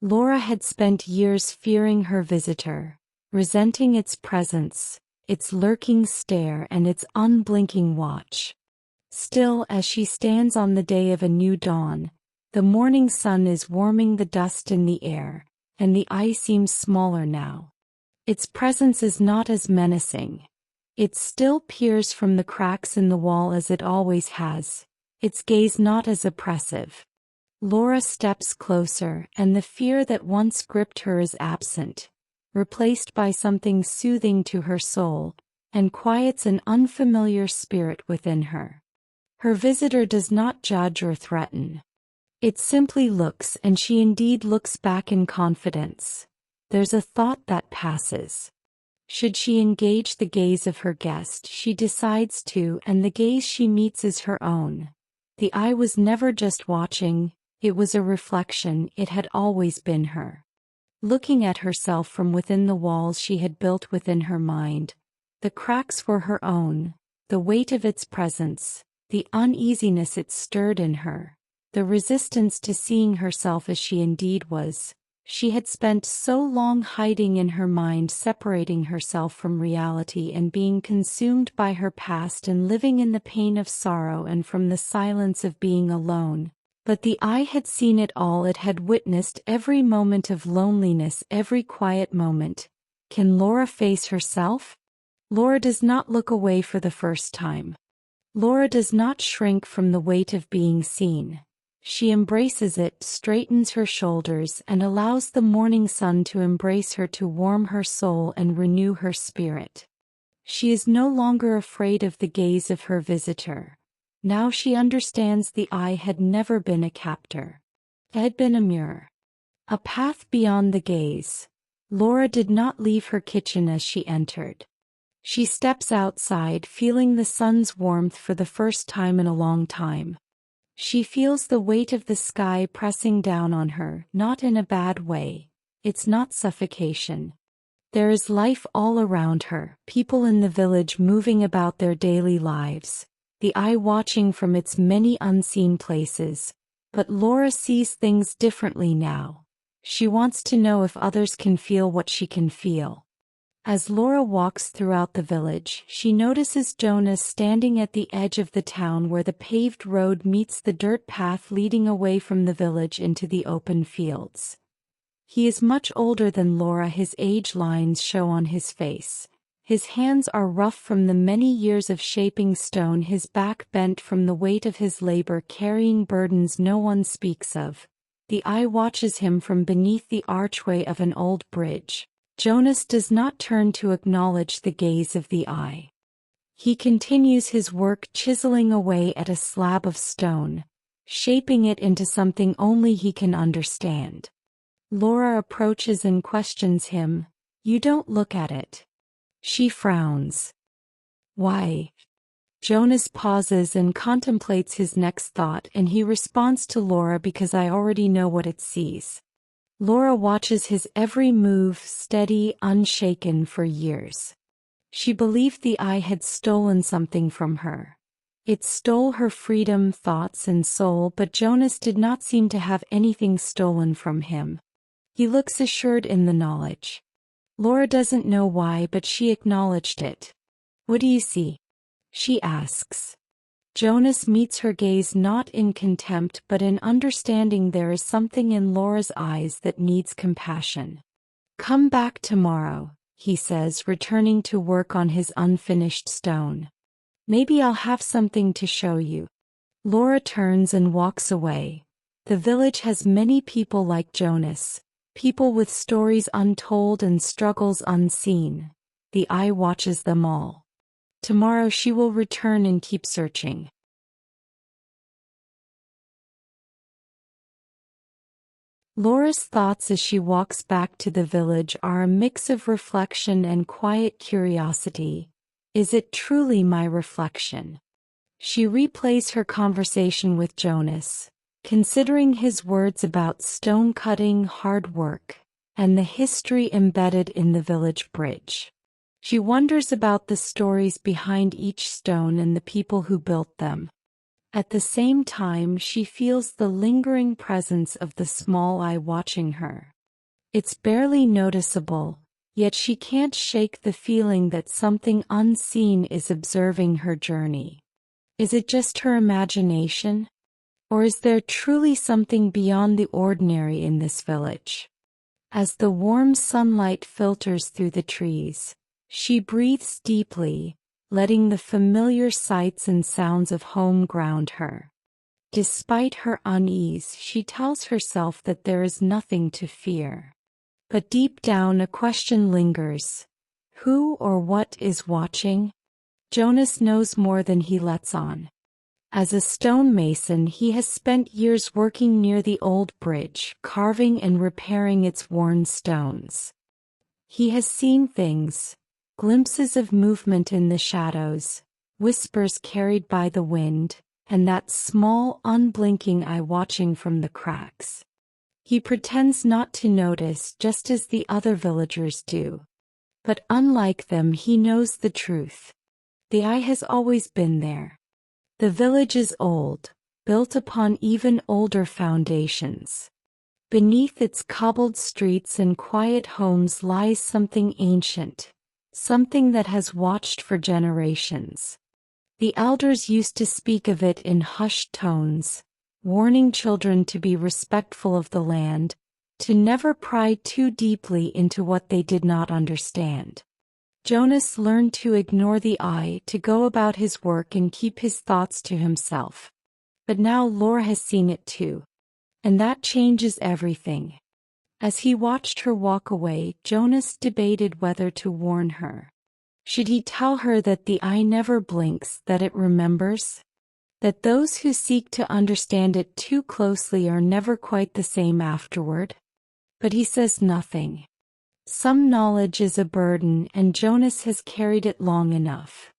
LORA had spent years fearing her visitor, resenting its presence, its lurking stare and its unblinking watch. Still, as she stands on the day of a new dawn, the morning sun is warming the dust in the air, and the eye seems smaller now. Its presence is not as menacing. It still peers from the cracks in the wall as it always has, its gaze not as oppressive. LORA steps closer, and the fear that once gripped her is absent, replaced by something soothing to her soul, and quiets an unfamiliar spirit within her. Her visitor does not judge or threaten. It simply looks, and she indeed looks back in confidence. There's a thought that passes. Should she engage the gaze of her guest, she decides to, and the gaze she meets is her own. The eye was never just watching, it was a reflection, it had always been her. Looking at herself from within the walls she had built within her mind, the cracks were her own, the weight of its presence, the uneasiness it stirred in her, the resistance to seeing herself as she indeed was. She had spent so long hiding in her mind, separating herself from reality and being consumed by her past and living in the pain of sorrow and from the silence of being alone. But the eye had seen it all, it had witnessed every moment of loneliness, every quiet moment. Can LORA face herself? LORA does not look away for the first time. LORA does not shrink from the weight of being seen. She embraces it, straightens her shoulders, and allows the morning sun to embrace her, to warm her soul and renew her spirit. She is no longer afraid of the gaze of her visitor. Now she understands the eye had never been a captor. It had been a mirror. A path beyond the gaze. LORA did not leave her kitchen as she entered. She steps outside, feeling the sun's warmth for the first time in a long time. She feels the weight of the sky pressing down on her, not in a bad way. It's not suffocation. There is life all around her, people in the village moving about their daily lives, the eye watching from its many unseen places. But LORA sees things differently now. She wants to know if others can feel what she can feel. As LORA walks throughout the village, she notices Jonas standing at the edge of the town where the paved road meets the dirt path leading away from the village into the open fields. He is much older than LORA, his age lines show on his face. His hands are rough from the many years of shaping stone, his back bent from the weight of his labor carrying burdens no one speaks of. The eye watches him from beneath the archway of an old bridge. Jonas does not turn to acknowledge the gaze of the eye. He continues his work, chiseling away at a slab of stone, shaping it into something only he can understand. LORA approaches and questions him. "You don't look at it." She frowns. "Why?" Jonas pauses and contemplates his next thought, and he responds to LORA, "Because I already know what it sees." LORA watches his every move, steady, unshaken for years. She believed the eye had stolen something from her. It stole her freedom, thoughts, and soul, but Jonas did not seem to have anything stolen from him. He looks assured in the knowledge. LORA doesn't know why, but she acknowledged it. "What do you see?" she asks. Jonas meets her gaze not in contempt but in understanding. There is something in LORA's eyes that needs compassion. "Come back tomorrow," he says, returning to work on his unfinished stone. "Maybe I'll have something to show you." LORA turns and walks away. The village has many people like Jonas. People with stories untold and struggles unseen. The eye watches them all. Tomorrow she will return and keep searching. LORA's thoughts as she walks back to the village are a mix of reflection and quiet curiosity. Is it truly my reflection? She replays her conversation with Jonas, considering his words about stone cutting, hard work, and the history embedded in the village bridge. She wonders about the stories behind each stone and the people who built them. At the same time, she feels the lingering presence of the small eye watching her. It's barely noticeable, yet she can't shake the feeling that something unseen is observing her journey. Is it just her imagination? Or is there truly something beyond the ordinary in this village? As the warm sunlight filters through the trees, she breathes deeply, letting the familiar sights and sounds of home ground her. Despite her unease, she tells herself that there is nothing to fear. But deep down a question lingers. Who or what is watching? Jonas knows more than he lets on. As a stonemason, he has spent years working near the old bridge, carving and repairing its worn stones. He has seen things, glimpses of movement in the shadows, whispers carried by the wind, and that small, unblinking eye watching from the cracks. He pretends not to notice, just as the other villagers do. But unlike them, he knows the truth. The eye has always been there. The village is old, built upon even older foundations. Beneath its cobbled streets and quiet homes lies something ancient, something that has watched for generations. The elders used to speak of it in hushed tones, warning children to be respectful of the land, to never pry too deeply into what they did not understand. Jonas learned to ignore the eye, to go about his work and keep his thoughts to himself. But now LORA has seen it too. And that changes everything. As he watched her walk away, Jonas debated whether to warn her. Should he tell her that the eye never blinks, that it remembers? That those who seek to understand it too closely are never quite the same afterward? But he says nothing. Some knowledge is a burden, and Jonas has carried it long enough.